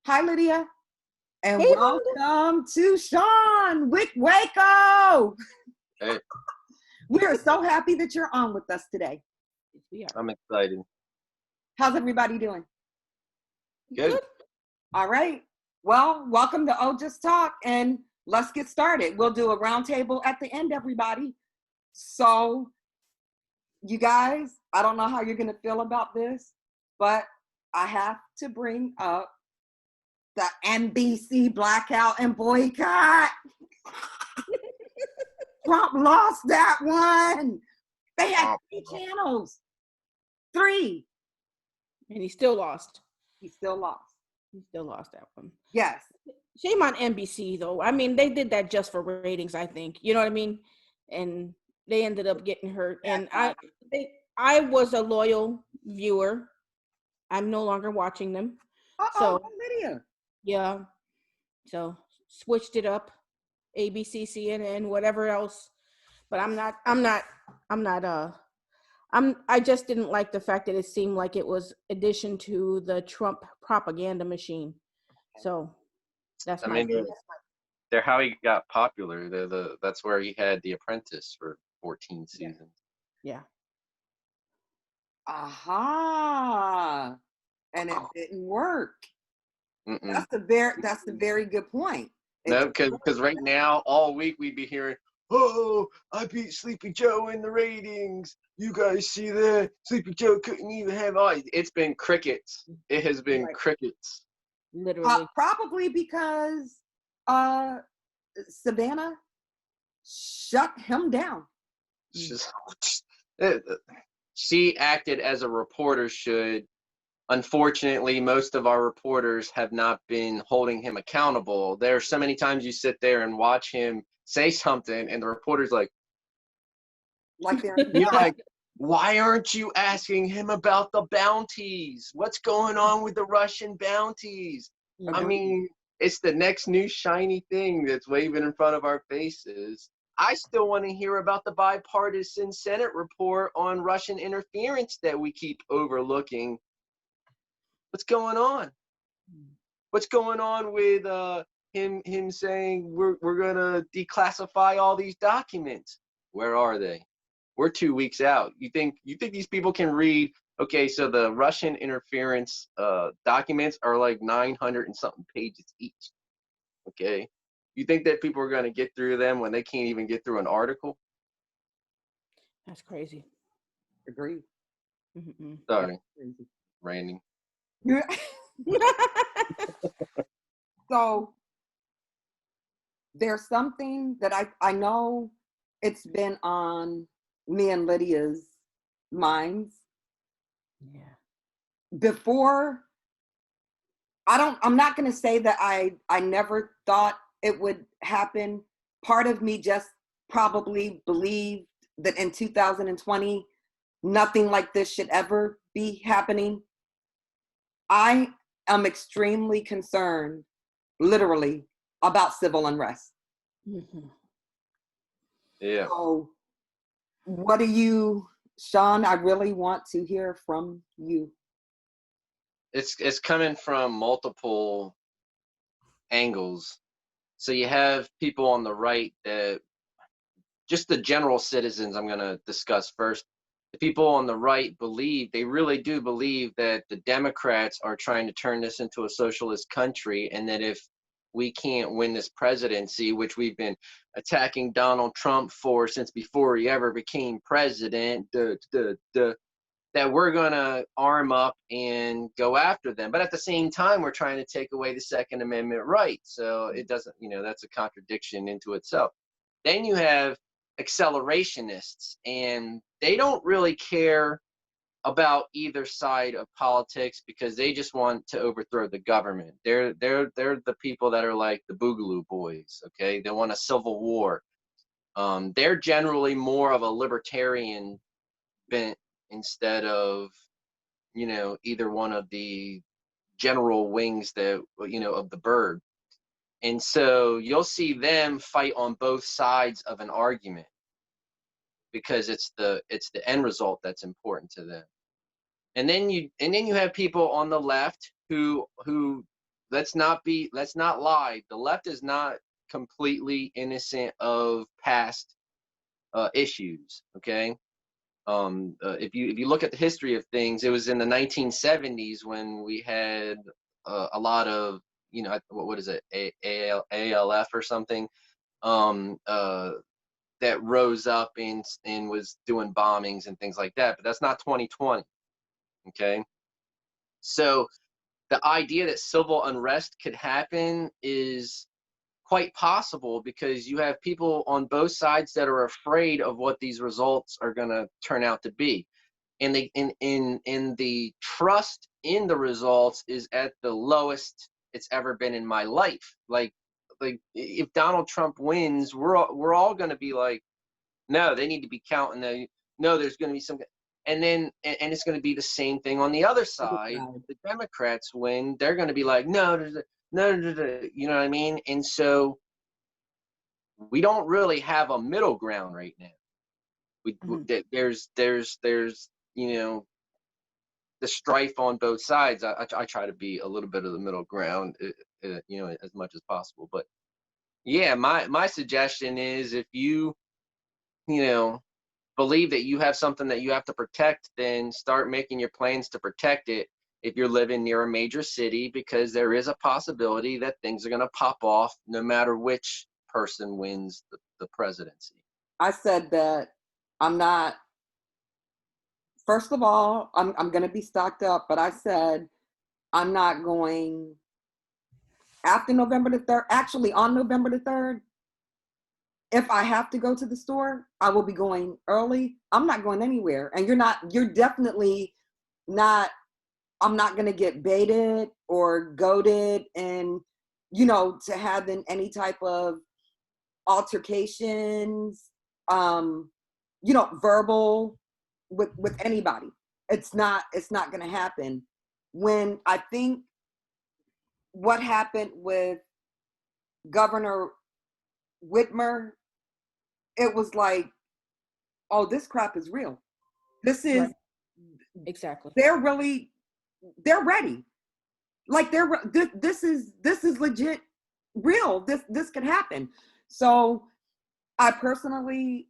Hi, Lydia, and Hey, welcome to Sean with Waco. Hey, We are so happy that you're on with us today. we are I'm excited. How's everybody doing? Good. All right. Well, welcome to Just Talk, and let's get started. We'll do a roundtable at the end, everybody. So, you guys, I don't know how you're going to feel about this, but I have to bring up the NBC Blackout and boycott. Trump lost that one. They had 3 channels. 3. And he still lost. He still lost. He still lost that one. Yes. Shame on NBC though. I mean, they did that just for ratings, I think. You know what I mean? And they ended up getting hurt. And I was a loyal viewer. I'm no longer watching them. So Lydia. yeah. So switched it up. ABC, CNN, whatever else. But I just didn't like the fact that it seemed like it was addition to the Trump propaganda machine. So that's they're how he got popular. That's where he had The Apprentice for 14 seasons. Yeah. Aha. And it didn't work. Mm-mm. That's a very good point. No, because right now, all week we'd be hearing, "Oh, I beat Sleepy Joe in the ratings. You guys see that? Sleepy Joe couldn't even have eyes." It's been crickets. It has been crickets. Literally. Probably because Savannah shut him down. She acted as a reporter should. Unfortunately, most of our reporters have not been holding him accountable. There are so many times you sit there and watch him say something, and the reporter's like they're you're like, why aren't you asking him about the bounties? What's going on with the Russian bounties? I mean, it's the next new shiny thing that's waving in front of our faces. I still want to hear about the bipartisan Senate report on Russian interference that we keep overlooking. What's going on? What's going on with him saying we're gonna declassify all these documents? Where are they? We're 2 weeks out. You think these people can read? Okay, so the Russian interference documents are like 900 and something pages each. Okay, you think that people are gonna get through them when they can't even get through an article? That's crazy. Agreed. Mm-hmm. Sorry, Randy. So there's something that I know it's been on me and Lydia's minds. Yeah. Before, I'm not going to say that I never thought it would happen. Part of me just probably believed that in 2020, nothing like this should ever be happening. I am extremely concerned, literally, about civil unrest. Mm-hmm. Yeah. So, what do you, Sean? I really want to hear from you. It's coming from multiple angles. So you have people on the right that, just the general citizens I'm going to discuss first. The people on the right they really do believe that the Democrats are trying to turn this into a socialist country, and that if we can't win this presidency, which we've been attacking Donald Trump for since before he ever became president, that we're going to arm up and go after them. But at the same time, we're trying to take away the Second Amendment right. So it doesn't, that's a contradiction into itself. Then you have accelerationists, and they don't really care about either side of politics because they just want to overthrow the government. They're the people that are like the Boogaloo Boys, okay? They want a civil war. They're generally more of a libertarian bent instead of, either one of the general wings that, of the bird. And so you'll see them fight on both sides of an argument because it's the end result that's important to them. And then you have people on the left who let's not lie. The left is not completely innocent of past issues. Okay. If you look at the history of things, it was in the 1970s when we had a lot of, what is it, ALF or something, that rose up and was doing bombings and things like that. But that's not 2020. Okay. So the idea that civil unrest could happen is quite possible because you have people on both sides that are afraid of what these results are going to turn out to be. And the trust in the results is at the lowest it's ever been in my life. Like if Donald Trump wins, we're all going to be like, no, they need to be counting. No, there's going to be some, and it's going to be the same thing on the other side. If the Democrats win, they're going to be like, no, you know what I mean? And so we don't really have a middle ground right now. There's the strife on both sides. I try to be a little bit of the middle ground, as much as possible. But yeah, my suggestion is if you believe that you have something that you have to protect, then start making your plans to protect it if you're living near a major city, because there is a possibility that things are going to pop off no matter which person wins the presidency. I said that I'm not, first of all, I'm going to be stocked up, but I said I'm not going after November the 3rd, actually on November the 3rd. If I have to go to the store, I will be going early. I'm not going anywhere. And you're definitely not, I'm not going to get baited or goaded and, to having any type of altercations, verbal with anybody. It's not going to happen. When I think what happened with Governor Whitmer, it was like, oh, this crap is real. This is right. Exactly. They're ready. Like this is legit real. This could happen. So I personally,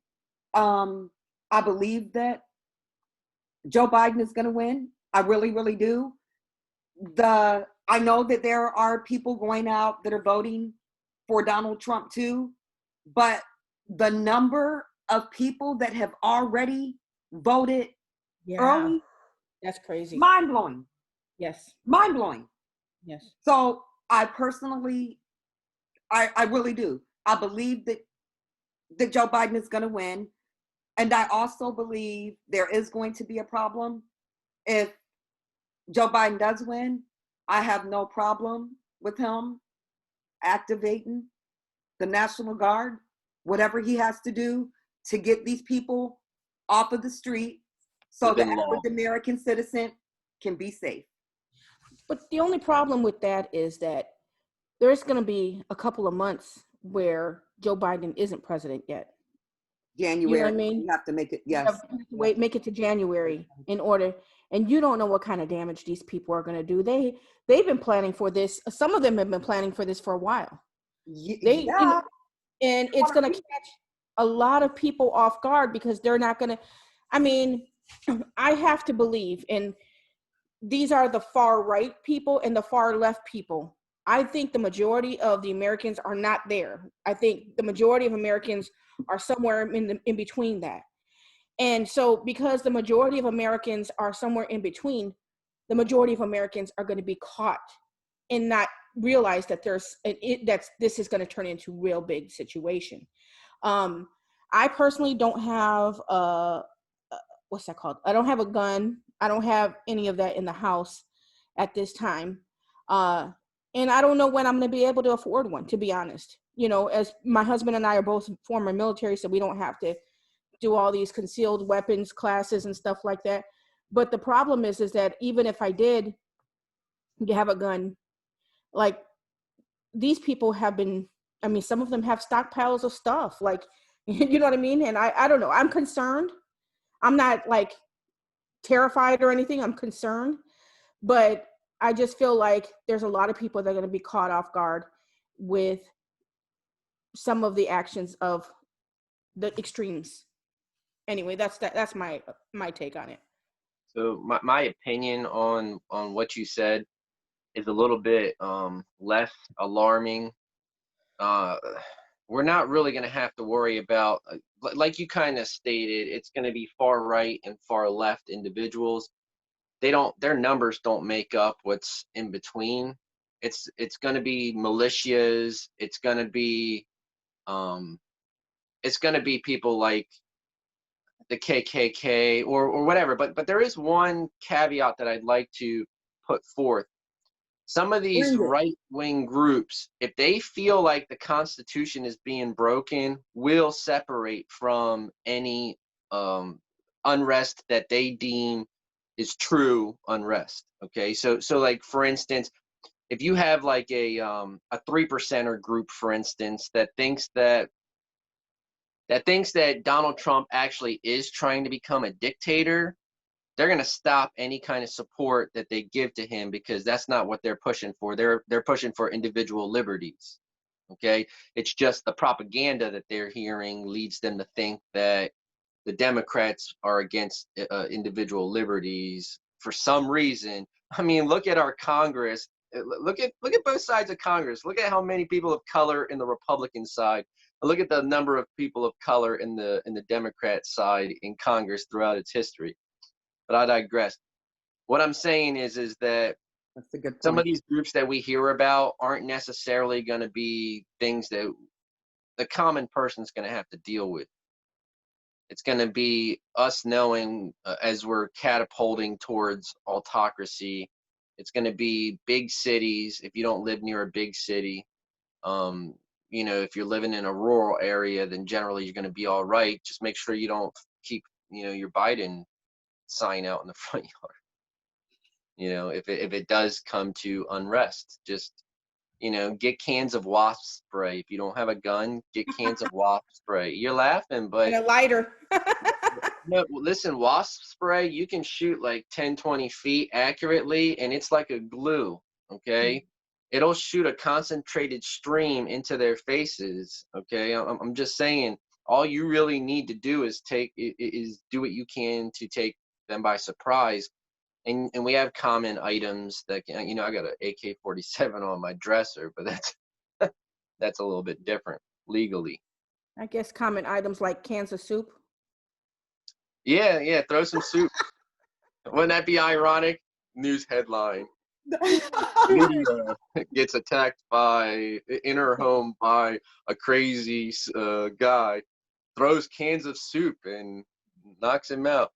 I believe that Joe Biden is going to win. I really, really do. I know that there are people going out that are voting for Donald Trump too, but the number of people that have already voted early, that's crazy. mind-blowing. Yes. Mind-blowing. Yes. So I personally, I really do. I believe that Joe Biden is going to win. And I also believe there is going to be a problem if Joe Biden does win. I have no problem with him activating the National Guard, whatever he has to do to get these people off of the street so the average American citizen can be safe. But the only problem with that is that there's going to be a couple of months where Joe Biden isn't president yet. January. You know what I mean? You have to make it, yes. Make it to January in order. And you don't know what kind of damage these people are going to do. They've been planning for this. Some of them have been planning for this for a while. And it's going to catch a lot of people off guard because they're not going to, I have to believe, and these are the far right people and the far left people. I think the majority of the Americans are not there. I think the majority of Americans are somewhere in between that. And so because the majority of Americans are somewhere in between, the majority of Americans are going to be caught and not realize that this is going to turn into a real big situation. I personally don't have what's that called? I don't have a gun. I don't have any of that in the house at this time. And I don't know when I'm going to be able to afford one, to be honest. As my husband and I are both former military, so we don't have to do all these concealed weapons classes and stuff like that. But the problem is that even if I did have a gun, like these people have been, some of them have stockpiles of stuff, like, you know what I mean? And I don't know, I'm concerned. I'm not like terrified or anything. I'm concerned, but I just feel like there's a lot of people that are going to be caught off guard with some of the actions of the extremes. Anyway, that's my take on it. So my opinion on what you said is a little bit less alarming. We're not really going to have to worry about, like you kind of stated, it's going to be far right and far left individuals. Their numbers don't make up what's in between. It's going to be militias. It's going to be people like the KKK or whatever. But there is one caveat that I'd like to put forth. Some of these right-wing groups, if they feel like the Constitution is being broken, will separate from any unrest that they deem is true unrest. Okay, so like, for instance, if you have like a 3%er group, for instance, that thinks that Donald Trump actually is trying to become a dictator, they're going to stop any kind of support that they give to him, because that's not what they're pushing for. They're pushing for individual liberties. Okay, it's just the propaganda that they're hearing leads them to think that the Democrats are against individual liberties for some reason. I mean, look at our Congress. Look at both sides of Congress. Look at how many people of color in the Republican side. Look at the number of people of color in the Democrat side in Congress throughout its history. But I digress. What I'm saying is that that's a good point. Some of these groups that we hear about aren't necessarily going to be things that the common person's going to have to deal with. It's going to be us knowing as we're catapulting towards autocracy. It's going to be big cities. If you don't live near a big city, if you're living in a rural area, then generally you're going to be all right. Just make sure you don't keep, your Biden sign out in the front yard. If it does come to unrest, just get cans of wasp spray. If you don't have a gun, get cans of wasp spray. You're laughing, but and a lighter. no, listen, wasp spray, you can shoot like 10, 20 feet accurately, and it's like a glue. Okay, it'll shoot a concentrated stream into their faces. Okay, I'm just saying, all you really need to do is do what you can to take them by surprise. And we have common items that can, I got an AK-47 on my dresser, but that's a little bit different legally. I guess common items like cans of soup. Yeah, throw some soup. Wouldn't that be ironic? News headline: Lydia gets attacked in her home by a crazy guy, throws cans of soup and knocks him out.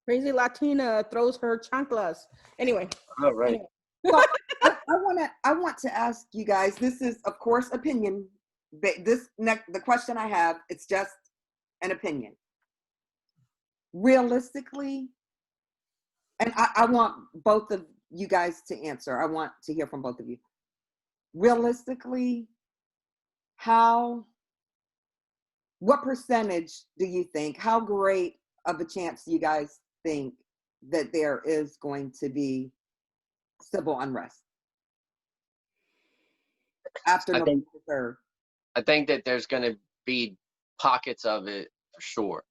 Crazy Latina throws her chanclas. Anyway. Oh, right. So I want to ask you guys, this is of course opinion. The question I have, it's just an opinion. Realistically, and I want both of you guys to answer. I want to hear from both of you. Realistically, what percentage do you think, how great of a chance do you guys think that there is going to be civil unrest after November 3rd? I think that there's going to be pockets of it for sure.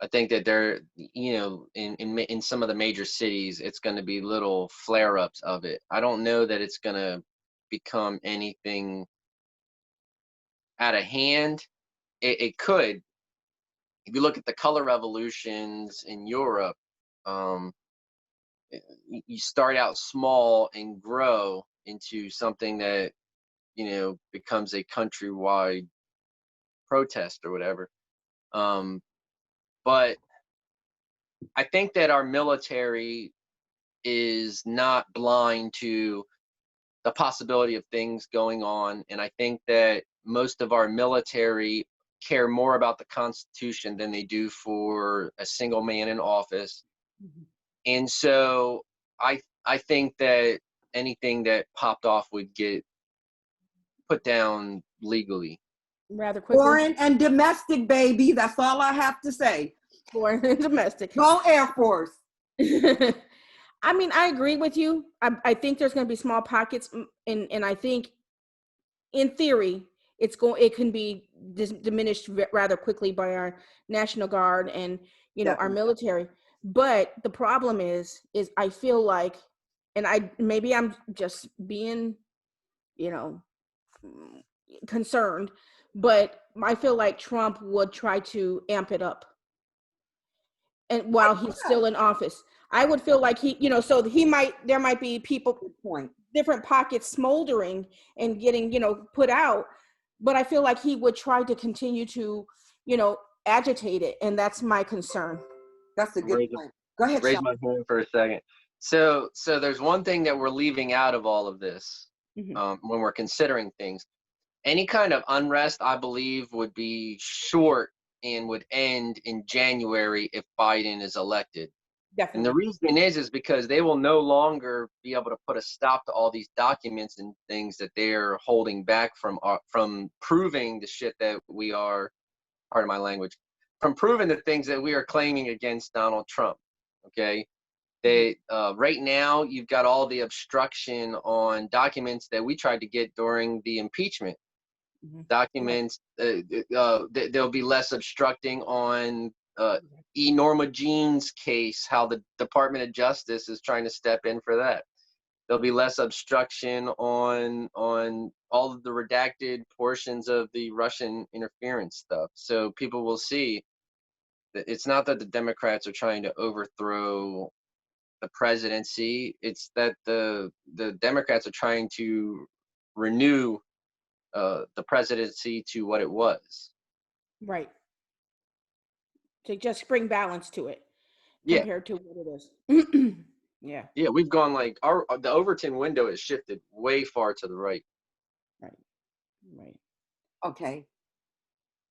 I think that there, in some of the major cities, it's going to be little flare-ups of it. I don't know that it's going to become anything out of hand. It could. If you look at the color revolutions in Europe, you start out small and grow into something that, becomes a countrywide protest or whatever. But I think that our military is not blind to the possibility of things going on. And I think that most of our military care more about the Constitution than they do for a single man in office. Mm-hmm. And so I think that anything that popped off would get put down legally. Rather quickly. Foreign and domestic, baby. That's all I have to say. Foreign and domestic. Go Air Force. I mean, I agree with you. I think there's going to be small pockets, and I think, in theory, it can be diminished rather quickly by our National Guard and our Definitely. military. But the problem is I feel like, and maybe I'm just being, you know, concerned, but I feel like Trump would try to amp it up, and while he's still in office, I would feel like so there might be people, Good point. different pockets smoldering and getting, put out, but I feel like he would try to continue to, agitate it, and that's my concern. That's a good point. Go ahead, Raise Sean. my hand for a second. So there's one thing that we're leaving out of all of this when we're considering things. Any kind of unrest, I believe, would be short and would end in January if Biden is elected. And the Definitely. reason is because they will no longer be able to put a stop to all these documents and things that they're holding back from proving the shit that we are, pardon my language, from proving the things that we are claiming against Donald Trump. Okay. They right now you've got all the obstruction on documents that we tried to get during the impeachment. Documents, there'll be less obstructing on Norma Jean's case, how the Department of Justice is trying to step in for that. There'll be less obstruction on all of the redacted portions of the Russian interference stuff. So people will see that it's not that the Democrats are trying to overthrow the presidency. It's that the Democrats are trying to renew the presidency to what it was. Right. To just bring balance to it compared to what it is. Yeah. Yeah, we've gone like the Overton window has shifted way far to the right. Right. Okay.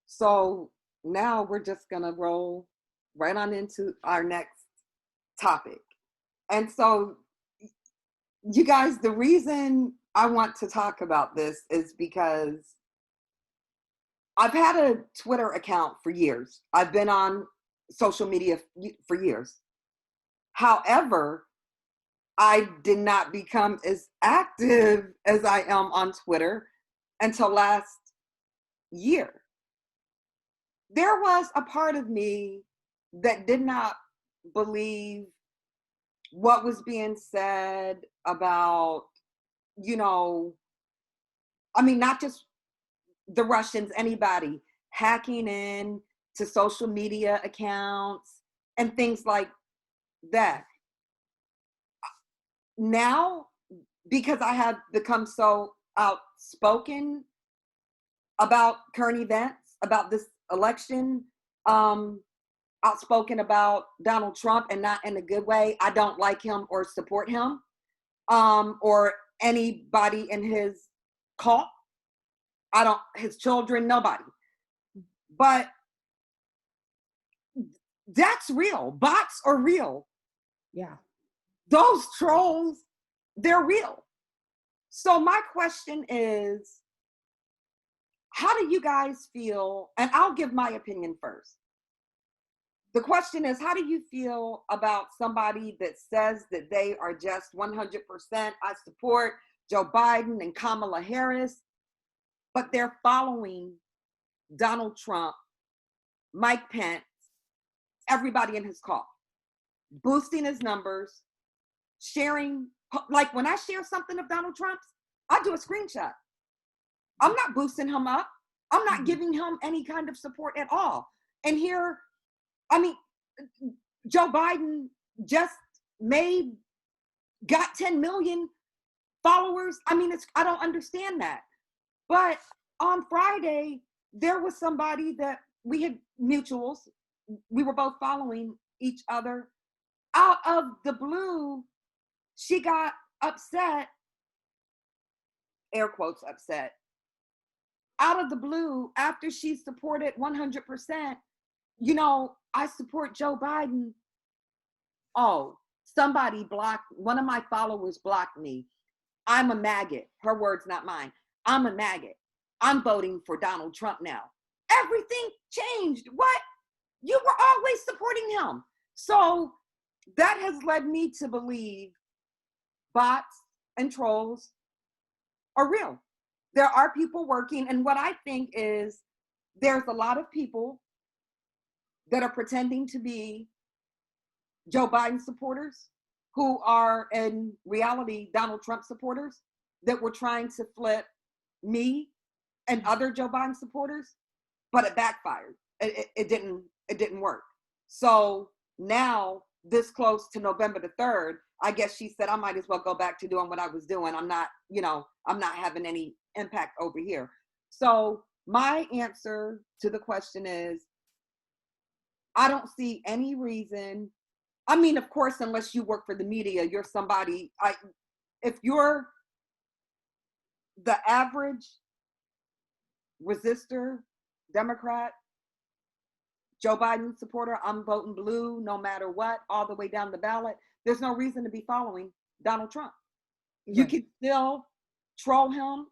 So now we're just going to roll right on into our next topic. And so, you guys, the reason I want to talk about this is because I've had a Twitter account for years. I've been on social media for years. However, I did not become as active as I am on Twitter until last year. There was a part of me that did not believe what was being said about, not just the Russians, anybody hacking in to social media accounts and things like that. Now, because I have become so outspoken about current events, about this election, outspoken about Donald Trump, and not in a good way. I don't like him or support him, or anybody in his cult. His children, nobody. But that's real. Bots are real. Yeah. Those trolls, they're real. So my question is, how do you guys feel? And I'll give my opinion first. The question is, how do you feel about somebody that says that they are just 100%, I support Joe Biden and Kamala Harris, but they're following Donald Trump, Mike Pence, everybody in his call, boosting his numbers, sharing, like when I share something of Donald Trump's, I do a screenshot. I'm not boosting him up. I'm not giving him any kind of support at all. And here, Joe Biden just got 10 million followers. I don't understand that. But on Friday, there was somebody that we had mutuals. We were both following each other. Out of the blue, she got upset, air quotes upset, out of the blue after she supported 100%, I support Joe Biden. Oh, somebody one of my followers blocked me. I'm a maggot. Her words, not mine. I'm a maggot. I'm voting for Donald Trump now. Everything changed. What? You were always supporting him. So that has led me to believe bots and trolls are real. There are people working, and what I think is there's a lot of people that are pretending to be Joe Biden supporters who are in reality Donald Trump supporters that were trying to flip me and other Joe Biden supporters, but it backfired. It didn't work. So now, this close to November the 3rd, I guess she said I might as well go back to doing what I was doing. I'm not having any impact over here. So my answer to the question is, I don't see any reason. I mean, of course, unless you work for the media, you're somebody. If you're the average resistor, Democrat, Joe Biden supporter, I'm voting blue no matter what, all the way down the ballot. There's no reason to be following Donald Trump. You Right. can still troll him.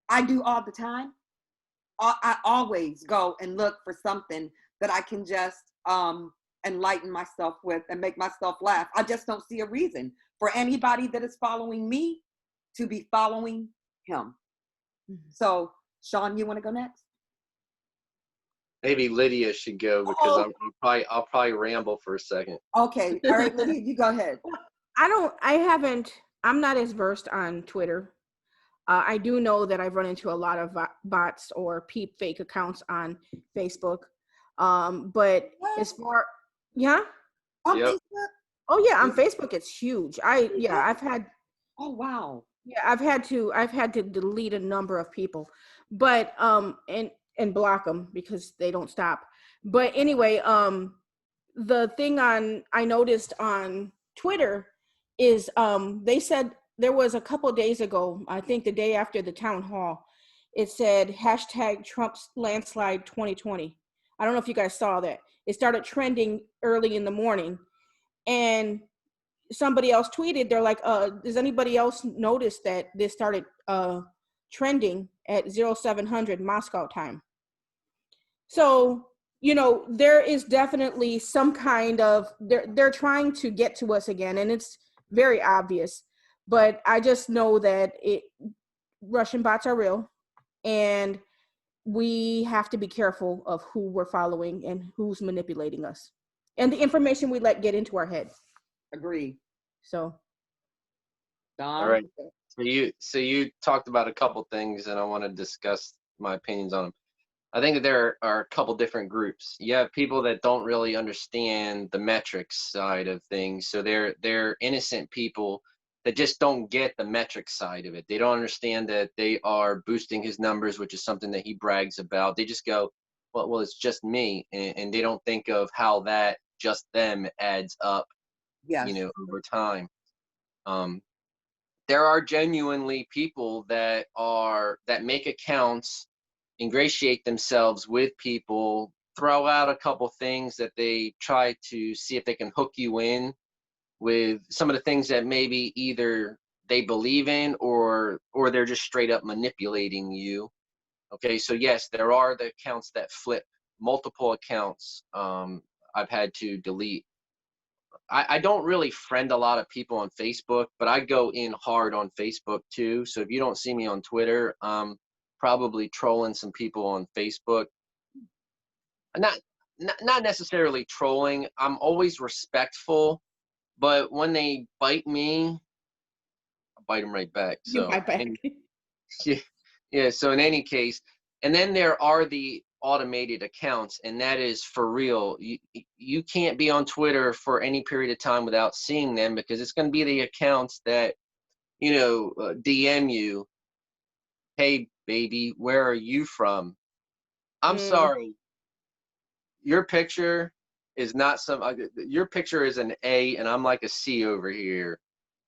I do all the time. I always go and look for something that I can just enlighten myself with and make myself laugh. I just don't see a reason for anybody that is following me to be following him. So, Sean, you want to go next? Maybe Lydia should go because I'll probably ramble for a second. Okay. All right, Lydia, you go ahead. I'm not as versed on Twitter. I do know that I've run into a lot of bots or fake accounts on Facebook. But as far, yeah. On Yep. Facebook? Oh yeah, on Facebook it's huge. I've had. Oh wow. Yeah, I've had to delete a number of people, but and block them because they don't stop. But anyway, the thing I noticed on Twitter is they said there was a couple days ago, I think the day after the town hall, it said hashtag Trump's landslide 2020. I don't know if you guys saw that. It started trending early in the morning, and somebody else tweeted, they're like, does anybody else notice that this started trending at 0700 Moscow time? So, there is definitely some kind of, they're trying to get to us again, and it's very obvious. But I just know that Russian bots are real, and we have to be careful of who we're following and who's manipulating us, and the information we let get into our head. Agree. So, All right. So you talked about a couple things, and I want to discuss my opinions on them. I think that there are a couple different groups. You have people that don't really understand the metrics side of things, so they're innocent people that just don't get the metric side of it. They don't understand that they are boosting his numbers, which is something that he brags about. They just go, well, it's just me, and they don't think of how that just them adds up, Yes. over time. There are genuinely people that make accounts, ingratiate themselves with people, throw out a couple things that they try to see if they can hook you in with some of the things that maybe either they believe in or they're just straight up manipulating you. Okay, so yes, there are the accounts that flip, multiple accounts. I've had to delete. I don't really friend a lot of people on Facebook, but I go in hard on Facebook too. So if you don't see me on Twitter, probably trolling some people on Facebook. Not necessarily trolling. I'm always respectful, but when they bite me, I bite them right back. you So bite back. yeah. So in any case, and then there are the automated accounts, and that is for real. You can't be on Twitter for any period of time without seeing them, because it's going to be the accounts that DM you, hey baby, where are you from? I'm sorry, your picture is not your picture is an A and I'm like a C over here.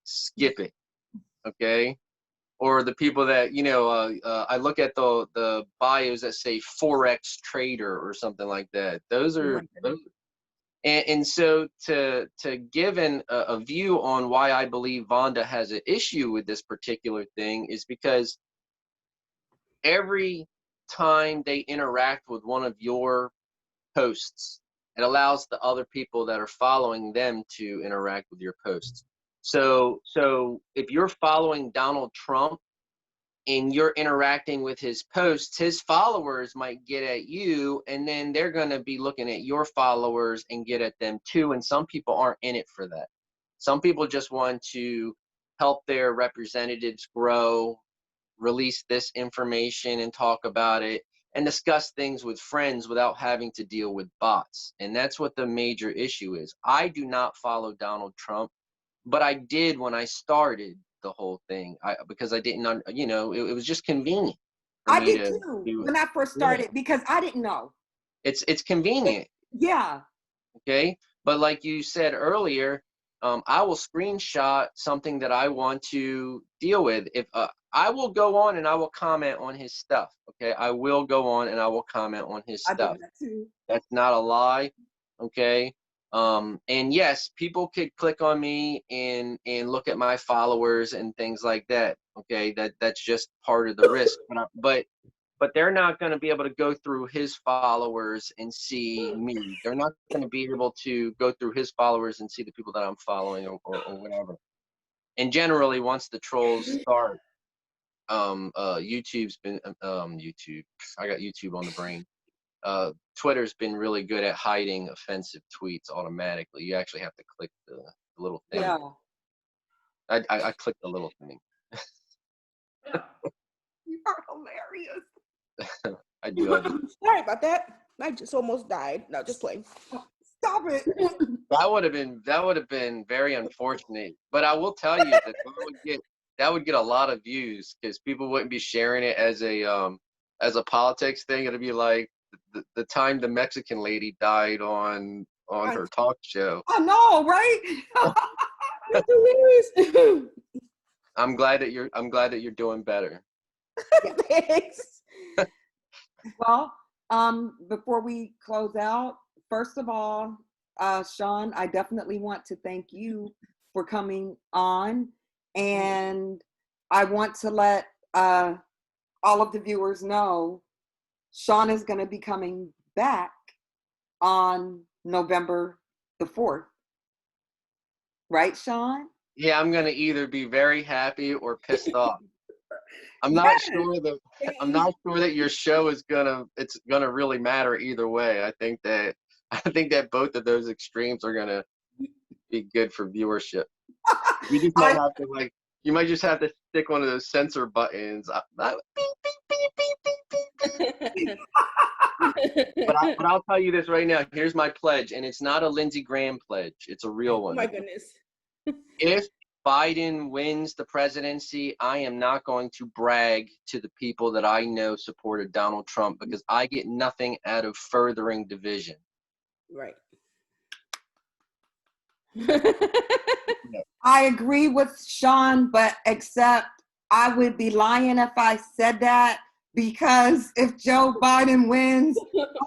Skip it. Okay. Or the people that I look at the bios that say Forex trader or something like that. Those are and so to give a view on why I believe Vonda has an issue with this particular thing is because every time they interact with one of your posts, It allows the other people that are following them to interact with your posts. So if you're following Donald Trump and you're interacting with his posts, his followers might get at you, and then they're going to be looking at your followers and get at them too. And some people aren't in it for that. Some people just want to help their representatives grow, release this information and talk about it, and discuss things with friends without having to deal with bots. And that's what the major issue is. I do not follow Donald Trump, but I did when I started the whole thing, because I didn't, it was just convenient for I me did to too do it. when I first started because I didn't know. It's convenient. Yeah. Okay, but like you said earlier, I will screenshot something that I want to deal with. If I will go on and I will comment on his stuff. Okay, I will go on and I will comment on his I did stuff. that too. That's not a lie. Okay. And yes, people could click on me and look at my followers and things like that. Okay, that's just part of the risk. But they're not going to be able to go through his followers and see me. They're not going to be able to go through his followers and see the people that I'm following or whatever. And generally, once the trolls start, YouTube's been YouTube. I got YouTube on the brain. Twitter's been really good at hiding offensive tweets automatically. You actually have to click the little thing. Yeah. I clicked the little thing. You are hilarious. I do. Sorry about that. I just almost died. No, just playing. Stop it. That would have been very unfortunate. But I will tell you that would get a lot of views because people wouldn't be sharing it as a politics thing. It'd be like the time the Mexican lady died on her talk show. I know, right? That's hilarious. I'm glad that you're doing better. Thanks. Well, before we close out, first of all, Sean, I definitely want to thank you for coming on, and I want to let all of the viewers know Sean is going to be coming back on November the 4th. Right, Sean? Yeah, I'm gonna either be very happy or pissed off. I'm not sure that your show is gonna really matter either way. I think that both of those extremes are gonna be good for viewership. You just might have to you might just have to stick one of those censor buttons. But I'll tell you this right now. Here's my pledge, and it's not a Lindsey Graham pledge. It's a real one. Oh my goodness. If Biden wins the presidency, I am not going to brag to the people that I know supported Donald Trump because I get nothing out of furthering division. Right. I agree with Sean, but except I would be lying if I said that because if Joe Biden wins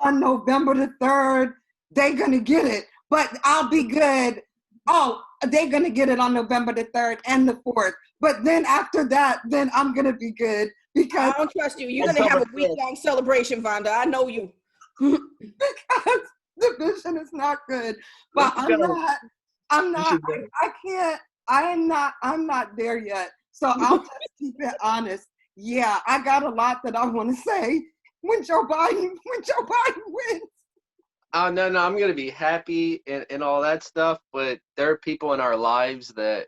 on November the 3rd, they're going to get it. But I'll be good. Oh, they're going to get it on November the 3rd and the 4th. But then after that, then I'm going to be good because I don't trust you. You're going to have a week-long celebration, Vonda. I know you. because division is not good. But I'm not there yet. So I'll just keep it honest. Yeah, I got a lot that I want to say when Joe Biden wins. Oh no, I'm gonna be happy and all that stuff, but there are people in our lives that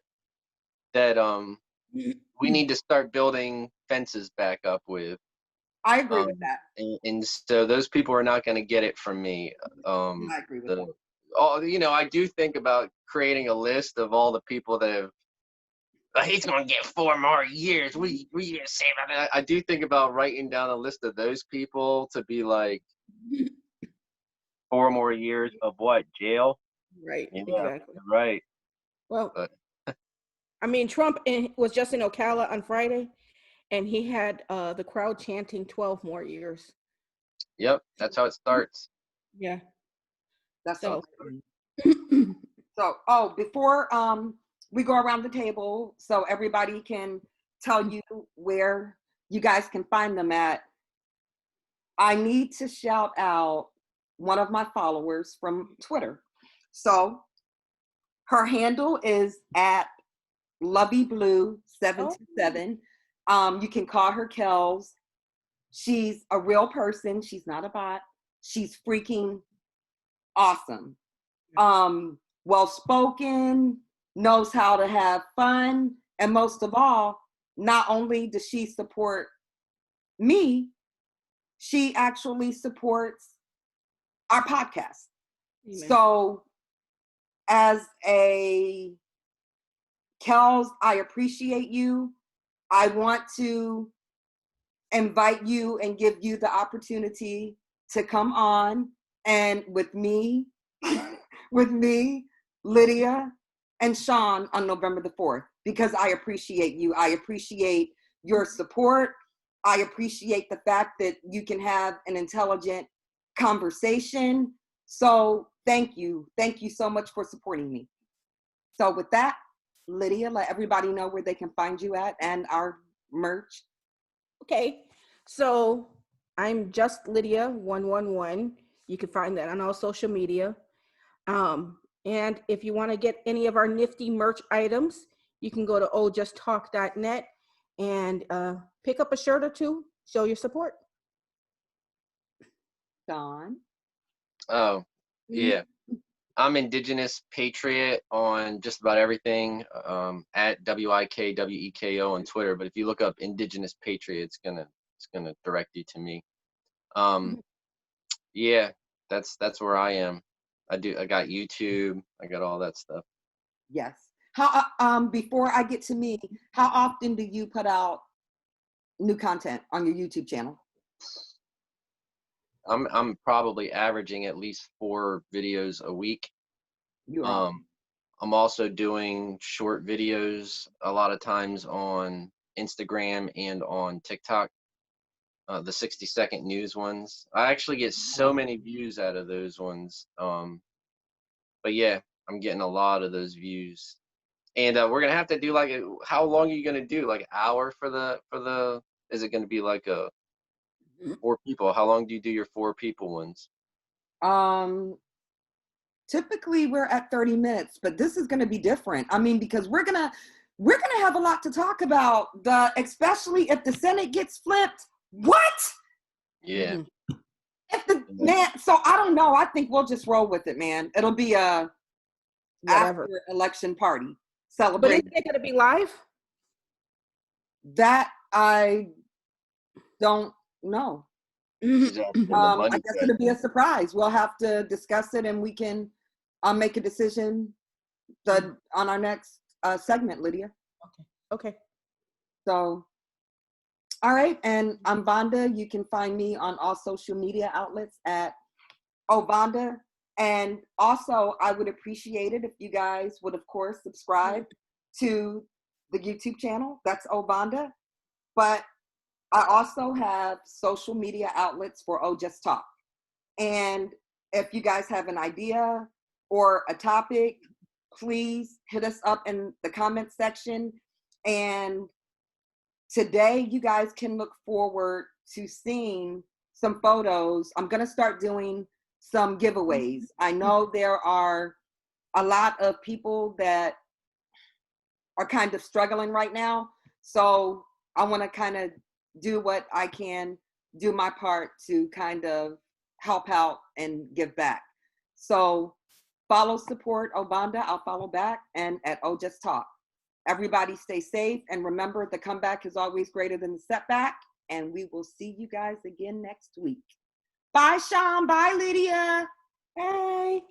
we need to start building fences back up with. I agree with that. And so those people are not gonna get it from me. I agree with that. I do think about creating a list of all the people that have. He's gonna get 4 more years. What are you gonna say about that? I do think about writing down a list of those people to be like 4 more years of what? Jail? Right. Yeah, Exactly. right. Well, But I mean, Trump was just in Ocala on Friday, and he had the crowd chanting 12 more years. yep, that's how it starts. Yeah. That's So. So, before we go around the table, so everybody can tell you where you guys can find them at, I need to shout out one of my followers from Twitter. So her handle is at LoveyBlue727. You can call her Kels. She's a real person. She's not a bot. She's freaking awesome. Well-spoken, knows how to have fun, and most of all, not only does she support me, she actually supports our podcast. Amen. So as a Kels, I appreciate you. I want to invite you and give you the opportunity to come on and with me, Lydia, and Sean on November the 4th, because I appreciate you. I appreciate your support. I appreciate the fact that you can have an intelligent conversation. So thank you. Thank you so much for supporting me. So with that, Lydia, let everybody know where they can find you at and our merch. Okay, so I'm just Lydia 111. You can find that on all social media. And if you want to get any of our nifty merch items, you can go to ojusttalk.net and pick up a shirt or two, show your support. Don. Oh, yeah. I'm Indigenous Patriot on just about everything, at WIKWEKO on Twitter. But if you look up Indigenous Patriot, it's gonna direct you to me. Yeah, that's where I am. I got YouTube. I got all that stuff. Yes. How before I get to me, how often do you put out new content on your YouTube channel? I'm probably averaging at least 4 videos a week. You are. I'm also doing short videos a lot of times on Instagram and on TikTok. The 60-second news ones. I actually get so many views out of those ones. But yeah, I'm getting a lot of those views. And we're gonna have to do like how long are you gonna do? Like an hour for the is it gonna be like a 4 people? How long do you do your 4 people ones? Typically we're at 30 minutes, but this is going to be different. I mean, because we're going to have a lot to talk about, especially if the Senate gets flipped. What? Yeah. If the man, so I don't know. I think we'll just roll with it, man. It'll be a after election party celebration. But is it going to be live? That I don't know. I guess it'll be a surprise. We'll have to discuss it, and we can make a decision on our next segment, Lydia. Okay. So, all right, and I'm Vonda. You can find me on all social media outlets at Vonda. And also, I would appreciate it if you guys would, of course, subscribe to the YouTube channel. That's Vonda. But I also have social media outlets for Just Talk. And if you guys have an idea or a topic, please hit us up in the comment section. And today, you guys can look forward to seeing some photos. I'm going to start doing some giveaways. I know there are a lot of people that are kind of struggling right now. So I want to kind of do what I can, do my part to kind of help out and give back. So follow, support Vonda. I'll follow back, and at Just Talk. Everybody stay safe, and remember, the comeback is always greater than the setback, and we will see you guys again next week. Bye, Sean. Bye, Lydia. Bye.